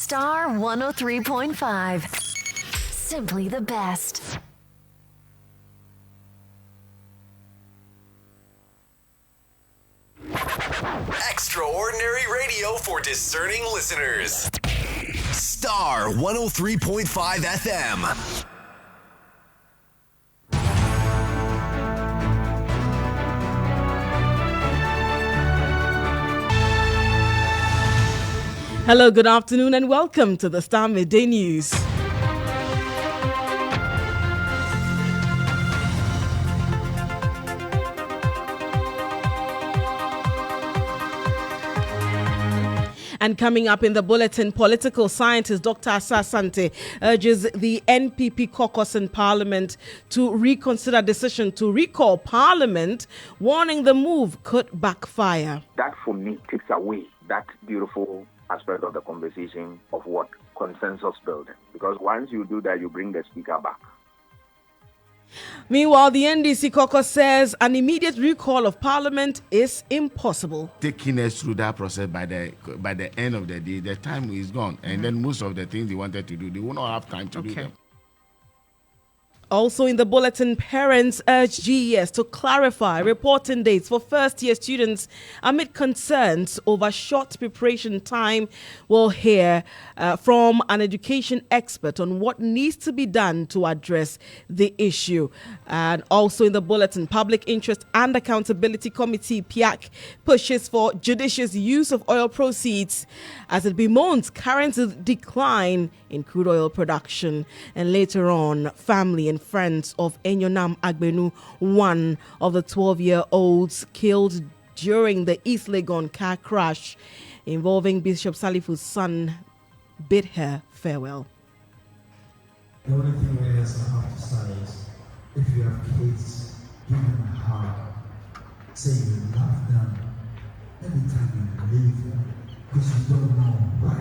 Starr 103.5. Simply the best. Extraordinary radio for discerning listeners. Starr 103.5 FM. Hello, good afternoon, and welcome to the Starr Midday News. And coming up in the bulletin, political scientist Dr. Asah-Asante urges the NPP caucus in Parliament to reconsider decision to recall Parliament, warning the move could backfire. That for me takes away that beautiful aspect of the conversation of what consensus building. Because once you do that, you bring the speaker back. Meanwhile, the NDC caucus says an immediate recall of Parliament is impossible. Taking us through that process by the end of the day, the time is gone. And then most of the things they wanted to do, they will not have time to do them. Also in the bulletin, parents urge GES to clarify reporting dates for first-year students amid concerns over short preparation time. We'll hear from an education expert on what needs to be done to address the issue. And also in the bulletin, Public Interest and Accountability Committee, PIAC, pushes for judicious use of oil proceeds as it bemoans current decline in crude oil production. And later on, family and friends of Enyonam Agbenu, one of the 12-year-olds killed during the East Legon car crash involving Bishop Salifu's son, bid her farewell. The only thing I have to say is, if you have kids, give them a hug. Say you love them every time you leave them, because you don't know why.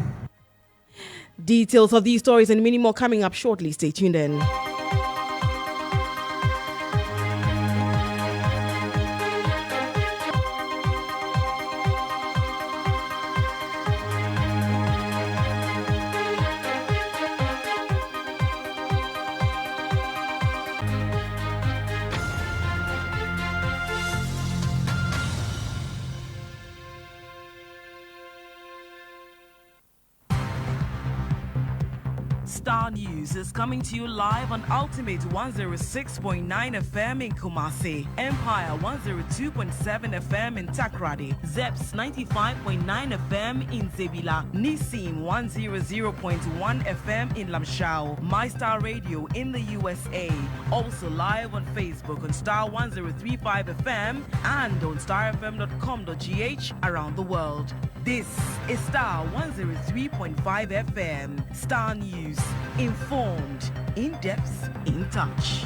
Details of these stories and many more coming up shortly. Stay tuned in. Starr News is coming to you live on Ultimate 106.9 FM in Kumasi, Empire 102.7 FM in Takrady, Zeps 95.9 FM in Zebila, Nissim 100.1 FM in Lamshao, My Star Radio in the USA, also live on Facebook on Starr 103.5 FM and on starfm.com.gh around the world. This is Starr 103.5 FM. Starr News. Informed, in depth, in touch.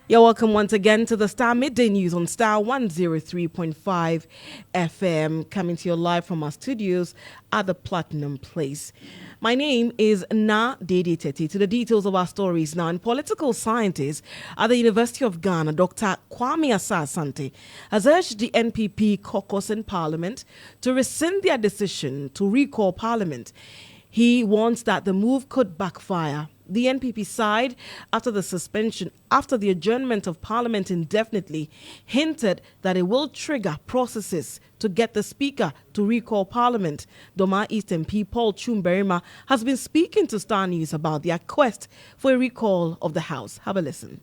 You're welcome once again to the Starr Midday News on Starr 103.5 FM, coming to you live from our studios at the Platinum Place. My name is Tettey. To the details of our stories now, and political scientist at the University of Ghana, Dr. Asah-Asante, has urged the NPP caucus in Parliament to rescind their decision to recall Parliament. He warns that the move could backfire. The NPP side, after the adjournment of Parliament indefinitely, hinted that it will trigger processes to get the Speaker to recall Parliament. Doma East MP Paul Chumberima has been speaking to Starr News about their quest for a recall of the House. Have a listen.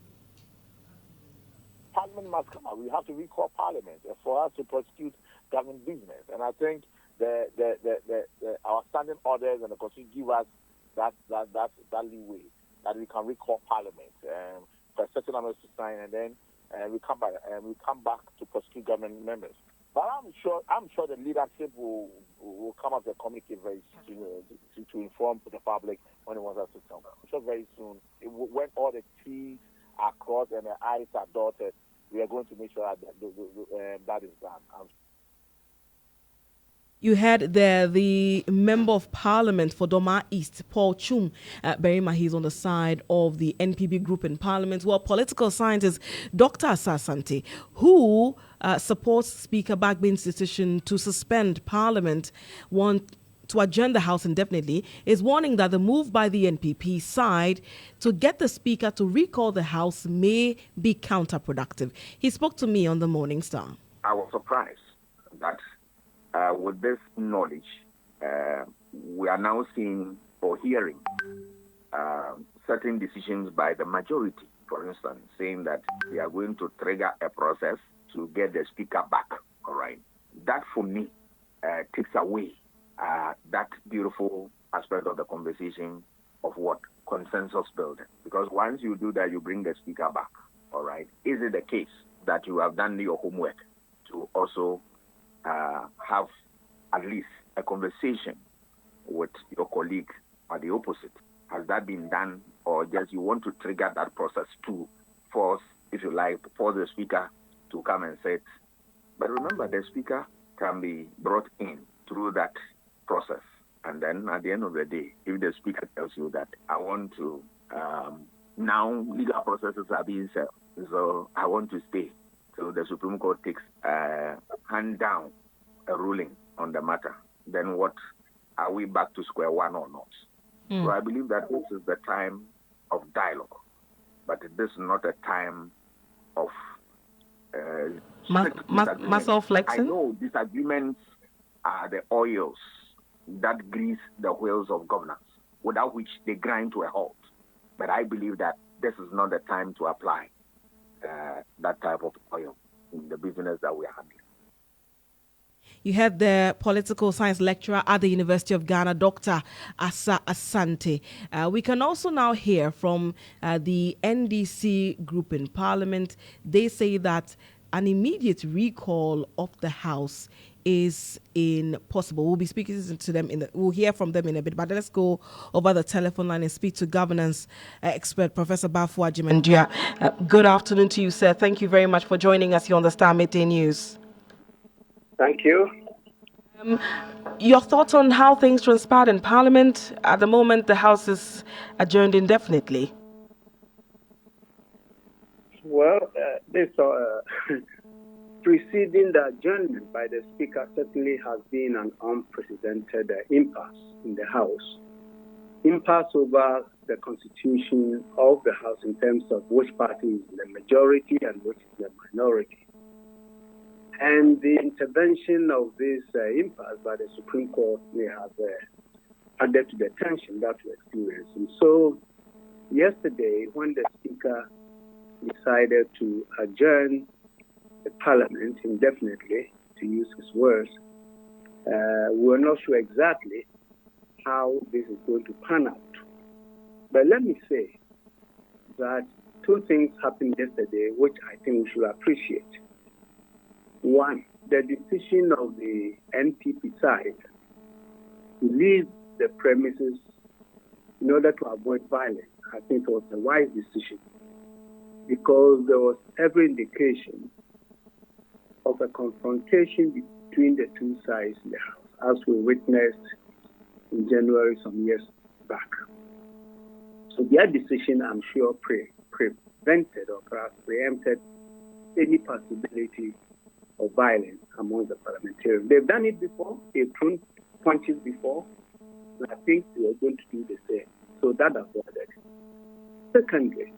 Parliament must come out. We have to recall Parliament for us to prosecute government business. And I think our standing orders and the Constitution give us that leeway that we can recall Parliament for a certain amount to sign, and then we come back to prosecute government members. But I'm sure the leadership will come up with a communique very soon to inform the public when it wants us to come. I'm sure very soon, when all the T's are crossed and the I's are dotted, we are going to make sure that is done. You heard there the Member of Parliament for Doma East, Paul Chum Berima. He's on the side of the NPP group in Parliament. Well, political scientist Dr. Asah-Asante, who supports Speaker Bagbine's decision to suspend Parliament, want to adjourn the House indefinitely, is warning that the move by the NPP side to get the Speaker to recall the House may be counterproductive. He spoke to me on the Morning Star. I was surprised that with this knowledge, we are now seeing or hearing certain decisions by the majority, for instance, saying that they are going to trigger a process to get the Speaker back. All right. That, for me, takes away that beautiful aspect of the conversation of what consensus building. Because once you do that, you bring the Speaker back. All right. Is it the case that you have done your homework to also have at least a conversation with your colleague at the opposite? Has that been done, or just you want to trigger that process to force, if you like, force the Speaker to come and sit? But remember, the Speaker can be brought in through that process. And then at the end of the day, if the Speaker tells you that I want to, now legal processes are being set, so I want to stay. So the Supreme Court takes hand down a ruling on the matter. Then what? Are we back to square one or not? So I believe that this is the time of dialogue, but this is not a time of muscle flexing. I know disagreements are the oils that grease the wheels of governance, without which they grind to a halt. But I believe that this is not the time to apply that type of oil in the business that we are handling. You had the political science lecturer at the University of Ghana, Dr. Asa Asante. We can also now hear from the NDC group in Parliament. They say that an immediate recall of the House is impossible. We'll be speaking to them we'll hear from them in a bit, but let's go over the telephone line and speak to governance expert Professor Bafo Agyeman-Duah. Good afternoon to you, sir. Thank you very much for joining us here on the Star Midday News. Thank you. Your thoughts on how things transpired in Parliament? At the moment, the House is adjourned indefinitely. Well, this preceding the adjournment by the Speaker certainly has been an unprecedented impasse in the House. Impasse over the constitution of the House in terms of which party is the majority and which is the minority. And the intervention of this impasse by the Supreme Court may have added to the tension that we experienced. And so yesterday, when the Speaker decided to adjourn the Parliament indefinitely, to use his words, we were not sure exactly how this is going to pan out. But let me say that two things happened yesterday which I think we should appreciate. One, the decision of the NPP side to leave the premises in order to avoid violence, I think it was a wise decision, because there was every indication of a confrontation between the two sides in the House, as we witnessed in January some years back. So their decision, I'm sure, prevented or perhaps preempted any possibility of violence among the parliamentarians. They've done it before, they've thrown punches before, and I think they are going to do the same. So that avoided. Secondly,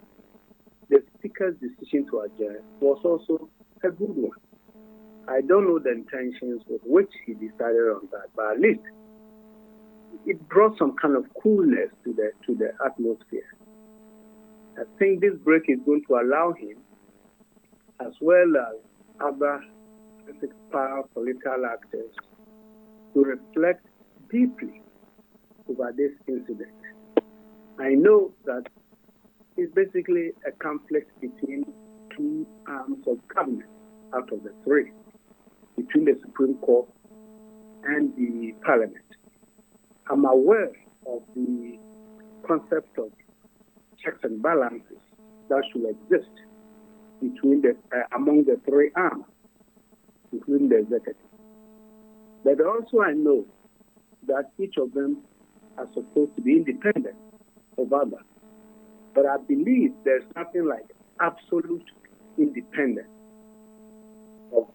the Speaker's decision to adjourn was also a good one. I don't know the intentions with which he decided on that, but at least it brought some kind of coolness to the atmosphere. I think this break is going to allow him, as well as other power political actors, to reflect deeply over this incident. I know that it's basically a conflict between two arms of government out of the three, between the Supreme Court and the Parliament. I'm aware of the concept of checks and balances that should exist between among the three arms, including the executive. But also I know that each of them are supposed to be independent of others. But I believe there's nothing like absolute independence. of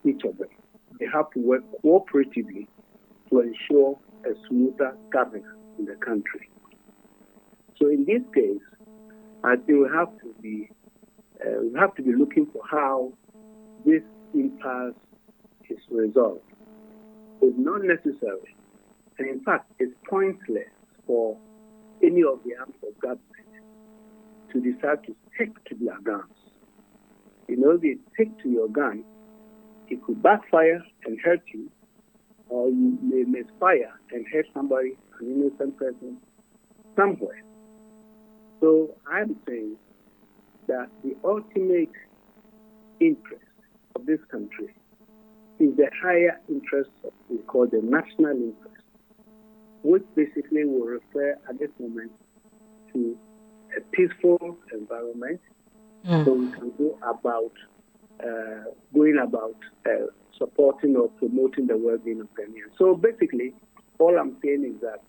each of them. They have to work cooperatively to ensure a smoother governance in the country. So in this case, I think we have to be looking for how this impasse is resolved. It's not necessary, and in fact, it's pointless for any of the arms of government to decide to stick to their guns. You know, they stick to your gun, it could backfire and hurt you, or you may misfire and hurt somebody, an innocent person, somewhere. So I'm saying that the ultimate interest of this country is the higher interest of what we call the national interest, which basically will refer at this moment to a peaceful environment, so we can go about supporting or promoting the well-being of Ghanaians. So basically, all I'm saying is that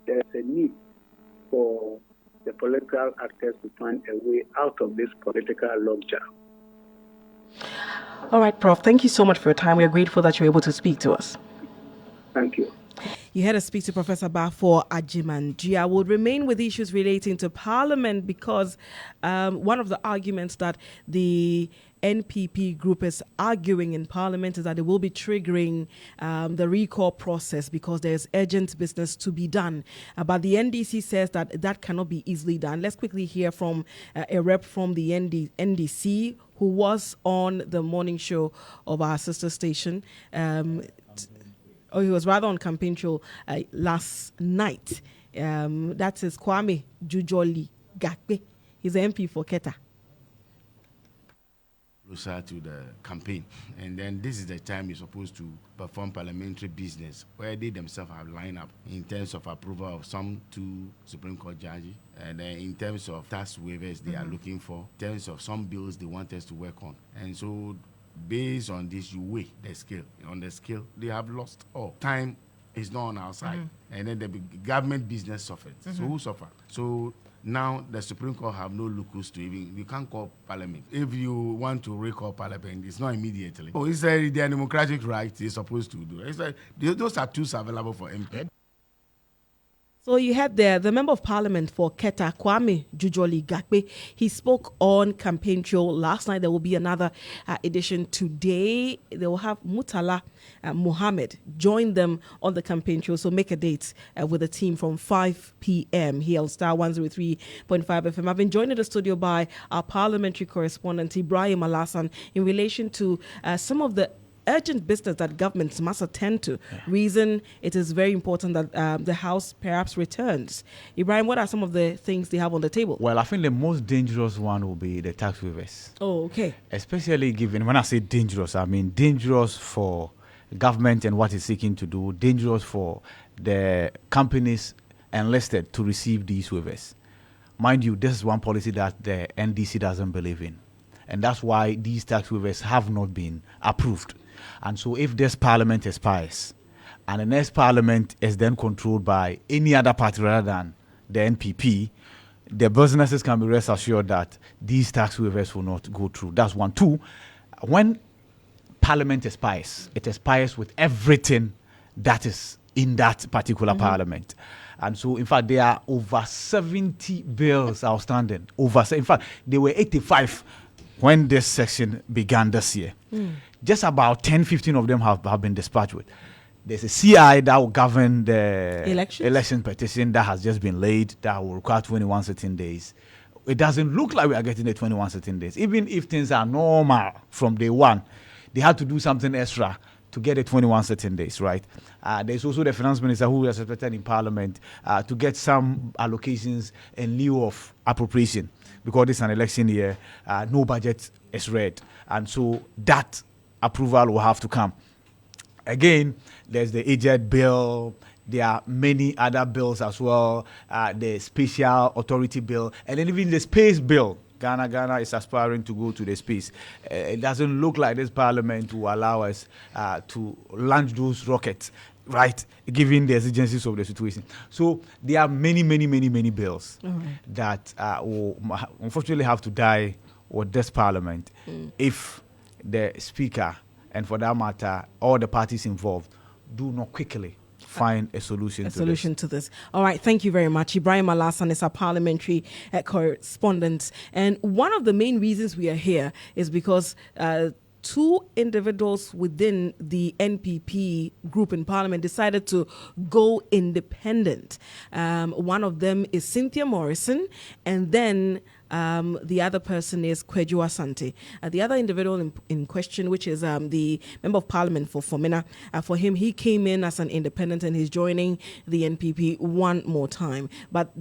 there's a need for the political actors to find a way out of this political logjam. All right, Prof. Thank you so much for your time. We are grateful that you're able to speak to us. Thank you. You had to speak to Professor Bafo Ajimanji. I would remain with issues relating to Parliament because one of the arguments that the NPP group is arguing in Parliament is that it will be triggering the recall process because there's urgent business to be done. But the NDC says that that cannot be easily done. Let's quickly hear from a rep from the NDC who was on the morning show of our sister station. He was rather on campaign show last night. That is Kwame Jujoli Gakpe. He's an MP for Keta. Closer to the campaign, and then this is the time you're supposed to perform parliamentary business, where they themselves have lined up in terms of approval of some 2 Supreme Court judges, and then in terms of tax waivers they are looking for, in terms of some bills they want us to work on, and so based on this, you weigh the scale. On the scale, they have lost all. Time is not on our side. And then the government business suffers. So who suffer? So now the Supreme Court have no locus to even, you can't call Parliament. If you want to recall Parliament, it's not immediately. Oh, it's their democratic right they're supposed to do. It's like, those are tools available for MP. So you had there the Member of Parliament for Keta, Kwame Jujoli Gakpe. He spoke on campaign show last night. There will be another edition today. They will have Mutala Mohammed join them on the campaign show. So make a date with the team from 5 p.m. here on Star 103.5 FM. I've been joined in the studio by our parliamentary correspondent, Ibrahim Alassan, in relation to some of the urgent business that governments must attend to. Reason it is very important that the House perhaps returns. Ibrahim, what are some of the things they have on the table? Well, I think the most dangerous one will be the tax waivers. Oh, okay. Especially given, when I say dangerous, I mean dangerous for government and what it's seeking to do, dangerous for the companies enlisted to receive these waivers. Mind you, this is one policy that the NDC doesn't believe in. And that's why these tax waivers have not been approved. And so if this parliament expires, and the next parliament is then controlled by any other party rather than the NPP, the businesses can be rest assured that these tax waivers will not go through. That's one. 2, when parliament expires, it expires with everything that is in that particular parliament. And so, in fact, there are over 70 bills outstanding. In fact, there were 85 when this section began this year. Just about 10, 15 of them have been dispatched with. There's a CI that will govern the election petition that has just been laid, that will require 21 certain days. It doesn't look like we are getting the 21 certain days. Even if things are normal from day one, they had to do something extra to get the 21 certain days, right? There's also the finance minister who is expected in parliament to get some allocations in lieu of appropriation, because this is an election year, no budget is read. And so that approval will have to come. Again, there's the aged bill. There are many other bills as well. The special authority bill, and then even the space bill. Ghana is aspiring to go to the space. It doesn't look like this parliament will allow us to launch those rockets, right, given the exigencies of the situation. So there are many bills that will unfortunately have to die with this parliament if the speaker, and for that matter, all the parties involved, do not quickly find a solution to this. All right, thank you very much. Ibrahim Alassan is our parliamentary correspondent. And one of the main reasons we are here is because two individuals within the NPP group in Parliament decided to go independent. One of them is Cynthia Morrison, and then the other person is Kweju Asante. The other individual in question, which is the Member of Parliament for Fomena, for him, he came in as an independent and he's joining the NPP one more time. But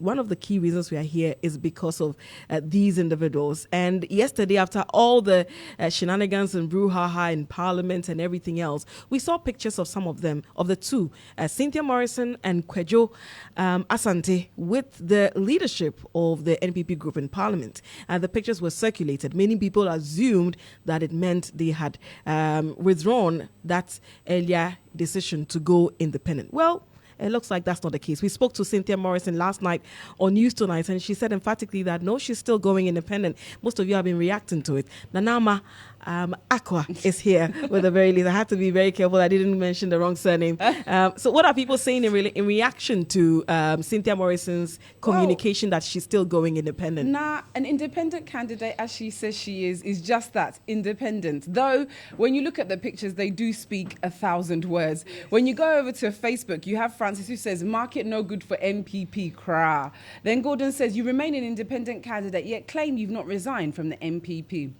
one of the key reasons we are here is because of these individuals. And yesterday, after all the shenanigans and brouhaha in Parliament and everything else, we saw pictures of some of them, of the two, Cynthia Morrison and Kweju Asante, with the leadership of the NPP group in Parliament. And the pictures were circulated. Many people assumed that it meant they had withdrawn that earlier decision to go independent. Well, it looks like that's not the case. We spoke to Cynthia Morrison last night on News Tonight, and she said emphatically that no, she's still going independent. Most of you have been reacting to it. Nanama Aqua is here with the very least. I had to be very careful I didn't mention the wrong surname. So what are people saying in reaction to Cynthia Morrison's communication that she's still going independent? An independent candidate, as she says she is just that, independent. Though, when you look at the pictures, they do speak 1,000 words. When you go over to Facebook, you have Francis who says, market no good for MPP, cra. Then Gordon says, you remain an independent candidate, yet claim you've not resigned from the MPP.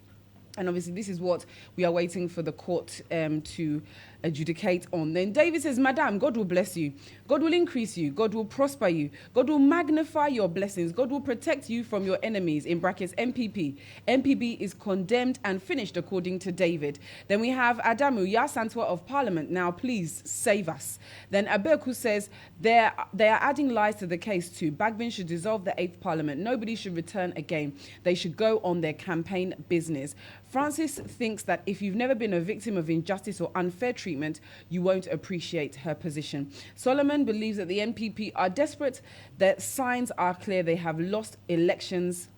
And obviously, this is what we are waiting for the court to adjudicate on. Then David says, Madam, God will bless you. God will increase you. God will prosper you. God will magnify your blessings. God will protect you from your enemies, in brackets, MPP. MPP is condemned and finished, according to David. Then we have Adamu, Ya Santwa of Parliament. Now, please save us. Then Abeku says, they are adding lies to the case too. Bagbin should dissolve the 8th Parliament. Nobody should return again. They should go on their campaign business. Francis thinks that if you've never been a victim of injustice or unfair treatment, you won't appreciate her position. Solomon believes that the NPP are desperate, that signs are clear they have lost elections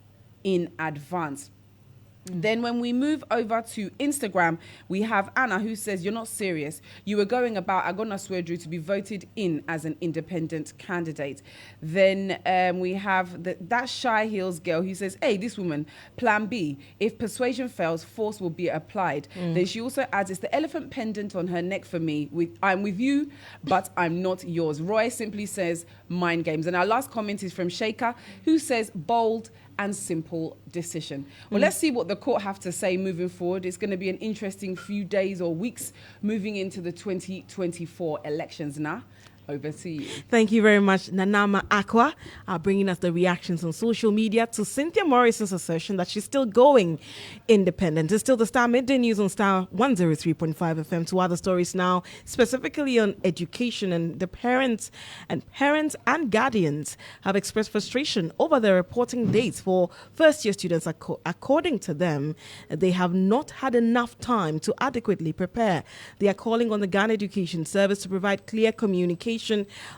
in advance. Then when we move over to Instagram, we have Anna who says, you're not serious. You were going about Agona Swedru to be voted in as an independent candidate. Then we have that Shy Hills girl who says, hey, this woman, plan B. If persuasion fails, force will be applied. Then she also adds, it's the elephant pendant on her neck for me. I'm with you, but I'm not yours. Roy simply says, mind games. And our last comment is from Shaker, who says, bold and simple decision. Well, let's see what the court have to say moving forward. It's going to be an interesting few days or weeks moving into the 2024 elections now. Over to you. Thank you very much, Nanama Aqua, bringing us the reactions on social media to Cynthia Morrison's assertion that she's still going independent. It's still the Star Midday News on Star 103.5 FM. To other stories now, specifically on education, and the parents and guardians have expressed frustration over the reporting dates for first-year students. According to them, they have not had enough time to adequately prepare. They are calling on the Ghana Education Service to provide clear communication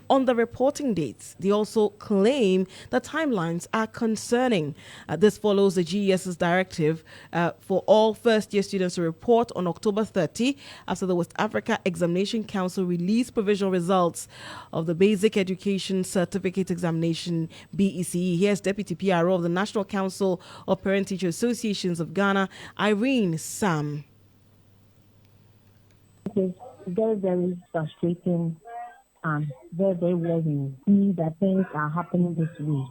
on the reporting dates. They also claim the timelines are concerning. This follows the GES's directive for all first-year students to report on October 30 after the West Africa Examination Council released provisional results of the Basic Education Certificate Examination, BECE. Here's Deputy PRO of the National Council of Parent-Teacher Associations of Ghana, Irene Sam. It is very, very frustrating and very, very worrying to see that things are happening this way.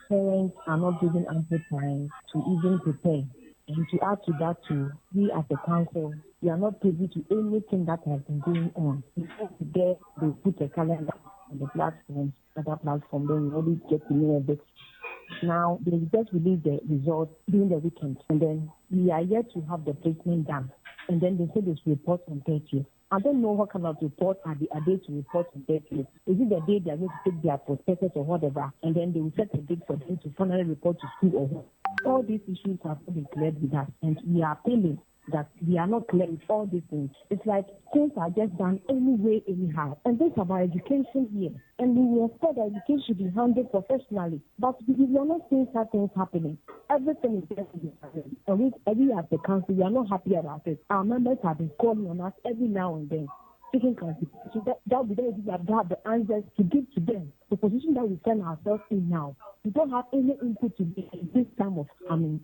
Parents are not given ample time to even prepare. And to add to that too, we as a council, we are not privy to anything that has been going on. Before today, they put a calendar on the platform, other platform, then we only get to know a bit. Now, they just release the results during the weekend, and then we are yet to have the placement done. And then they say this report on 30th. I don't know what kind of report are they to report on 30th. Is it the day they are going to take their prospectus or whatever, and then they will set a date for them to finally report to school or what? All these issues have not been cleared with us, and we are appealing that we are not clear with all these things. It's like things are just done anyway, anyhow. And this is about education here. And we will expect that education should be handled professionally. But we are not seeing such things happening. Everything is just happening. And we as the council, we are not happy about it. Our members have been calling on us every now and then. Speaking constitution, that we don't have the answers to give to them. The position that we find ourselves in now, we don't have any input to give in this time of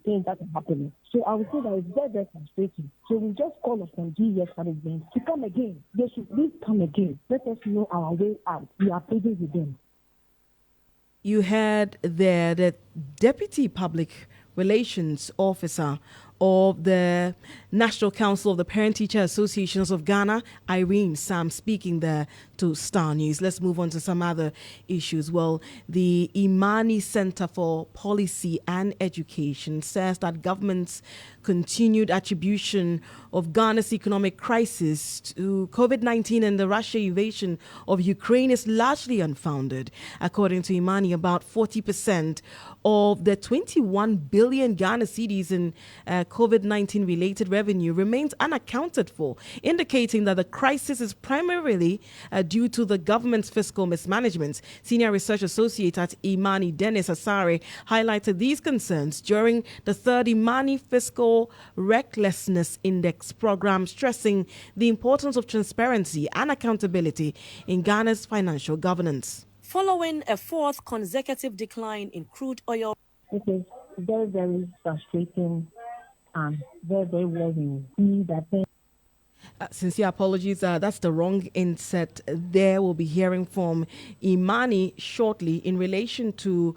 things that are happening. So I would say that it's very, very frustrating. So we just call upon GES management to come again. They should please come again. Let us know our way out. We are pleading with them. You had there the Deputy Public Relations Officer of the National Council of the Parent-Teacher Associations of Ghana, Irene Sam, speaking there to Star News. Let's move on to some other issues. Well, the Imani Center for Policy and Education says that government's continued attribution of Ghana's economic crisis to COVID-19 and the Russia invasion of Ukraine is largely unfounded. According to Imani, about 40% of the 21 billion Ghana cedis in COVID-19 related revenue remains unaccounted for, indicating that the crisis is primarily due to the government's fiscal mismanagement. Senior Research Associate at Imani, Dennis Asare, highlighted these concerns during the third Imani Fiscal Recklessness Index program, stressing the importance of transparency and accountability in Ghana's financial governance. Following a fourth consecutive decline in crude oil. It is very, very frustrating and very, very worrying. See that Sincere apologies. That's the wrong inset there. We'll be hearing from Imani shortly in relation to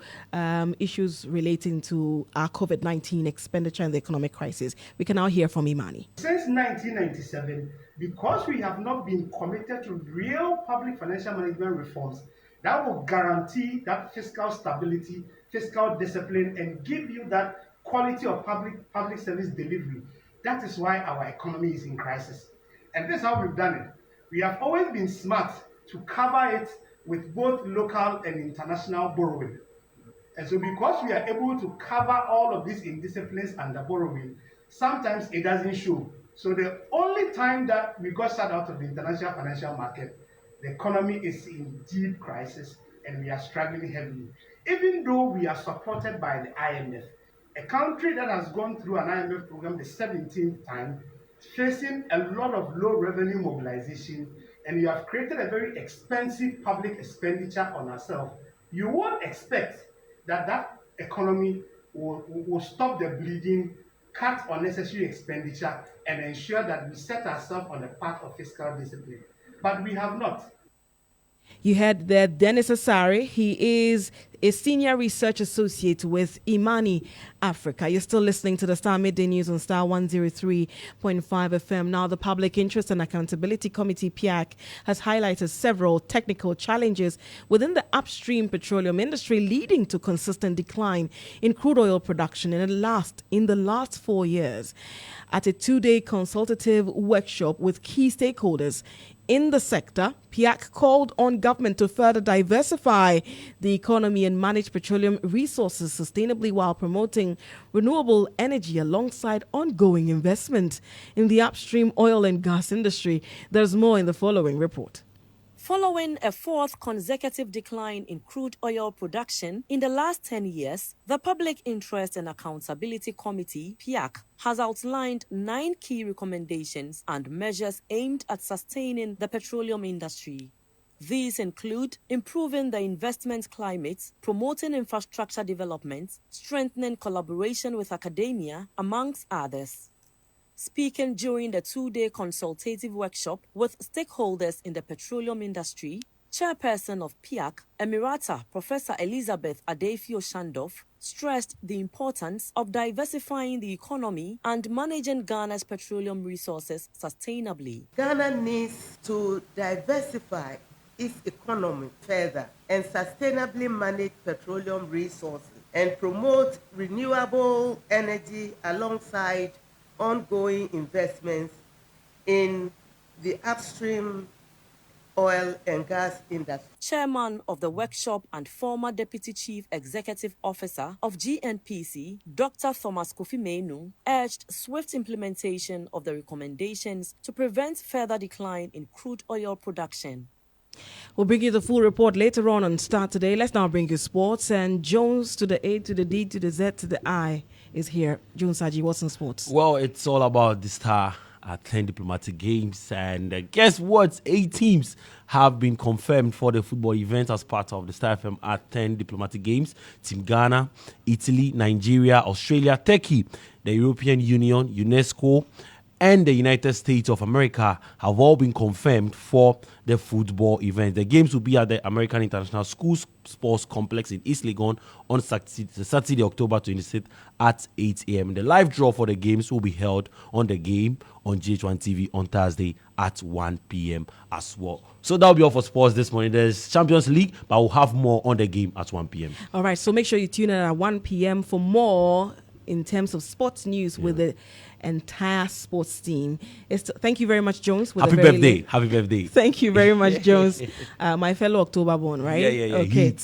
issues relating to our COVID-19 expenditure and the economic crisis. We can now hear from Imani. Since 1997, because we have not been committed to real public financial management reforms that will guarantee that fiscal stability, fiscal discipline, and give you that quality of public service delivery, that is why our economy is in crisis. And this is how we've done it. We have always been smart to cover it with both local and international borrowing. And so because we are able to cover all of these indisciplines under borrowing, sometimes it doesn't show. So the only time that we got shut out of the international financial market, the economy is in deep crisis and we are struggling heavily. Even though we are supported by the IMF, a country that has gone through an IMF program the 17th time, facing a lot of low revenue mobilization, and you have created a very expensive public expenditure on ourselves, you won't expect that economy will stop the bleeding, cut unnecessary expenditure, and ensure that we set ourselves on the path of fiscal discipline. But we have not. You had there Dennis Asare. He is a senior research associate with Imani Africa. You're still listening to the Star Midday News on Star 103.5 FM. Now, the Public Interest and Accountability Committee, PIAC, has highlighted several technical challenges within the upstream petroleum industry, leading to consistent decline in crude oil production in the last 4 years. At a two-day consultative workshop with key stakeholders in the sector, PIAC called on government to further diversify the economy and manage petroleum resources sustainably while promoting renewable energy alongside ongoing investment in the upstream oil and gas industry. There's more in the following report. Following a fourth consecutive decline in crude oil production in the last 10 years, the Public Interest and Accountability Committee, PIAC, has outlined 9 key recommendations and measures aimed at sustaining the petroleum industry. These include improving the investment climate, promoting infrastructure development, strengthening collaboration with academia, amongst others. Speaking during the two-day consultative workshop with stakeholders in the petroleum industry, Chairperson of PIAC, Emirata Professor Elizabeth Adefio-Shandoff, stressed the importance of diversifying the economy and managing Ghana's petroleum resources sustainably. Ghana needs to diversify its economy further and sustainably manage petroleum resources and promote renewable energy alongside ongoing investments in the upstream oil and gas industry. Chairman of the workshop and former Deputy Chief Executive Officer of GNPC, Dr. Thomas Kofi Menu, urged swift implementation of the recommendations to prevent further decline in crude oil production. We'll bring you the full report later on Start today. Let's now bring you sports. And Jones to the A to the D to the Z to the I is here. Jones Saji, what's in sports? Well, it's all about the Starr at 10 diplomatic games. And guess what? 8 teams have been confirmed for the football event as part of the Starr FM at 10 diplomatic games. Team Ghana, Italy, Nigeria, Australia, Tettey, the European Union, UNESCO, and the United States of America have all been confirmed for the football event. The games will be at the American International School Sports Complex in East Legon on Saturday, October 26th at 8 a.m. The live draw for the games will be held on the game on GH1 TV on Thursday at 1 p.m. as well. So that'll be all for sports this morning. There's Champions League, but we'll have more on the game at 1 p.m. All right, so make sure you tune in at 1 p.m. for more in terms of sports news with the entire sports team. Thank you very much, Jones. Happy birthday. Happy birthday. Thank you very much, Jones. My fellow October born, right? Yeah. Okay.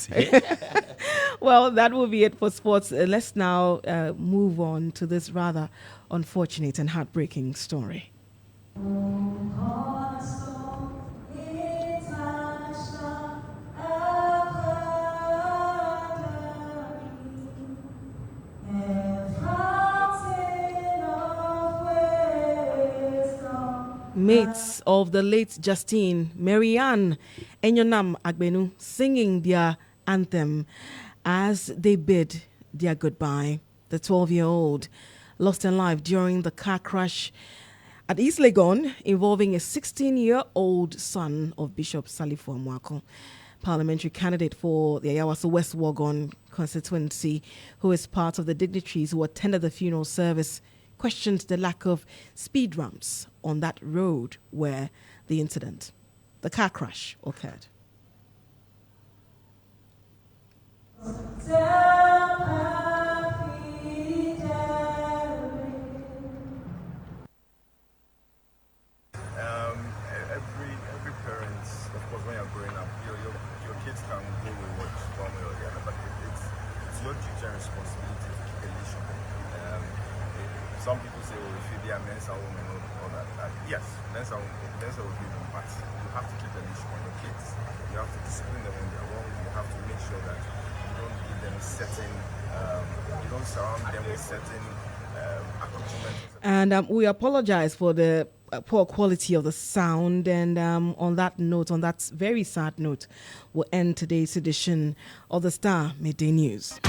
Well, that will be it for sports. Let's now move on to this rather unfortunate and heartbreaking story. Mates of the late Justine, Marianne, Enyonam Agbenu singing their anthem as they bid their goodbye. The 12-year-old lost her life during the car crash at East Legon involving a 16-year-old son of Bishop Salifo Amwako, parliamentary candidate for the Ayawaso West Wagon constituency, who is part of the dignitaries who attended the funeral service, questioned the lack of speed ramps on that road where the car crash occurred. Every parent, of course, when you're growing up, your kids can go with what one way or the other, but it's your duty and responsibility to keep a leash on them. Some people say, if they are men's or women or that. Yes, men's or women, but you have to keep a leash on your kids. You have to discipline them when they are wrong. You have to make sure that you don't give them you don't surround them with certain accoutrements. And we apologize for the poor quality of the sound. And on that very sad note, we'll end today's edition of the Starr Midday News.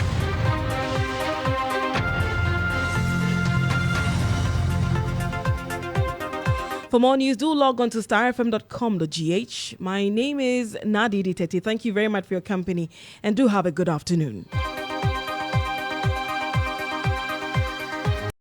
For more news, do log on to starfm.com.gh. My name is Tettey. Thank you very much for your company and do have a good afternoon.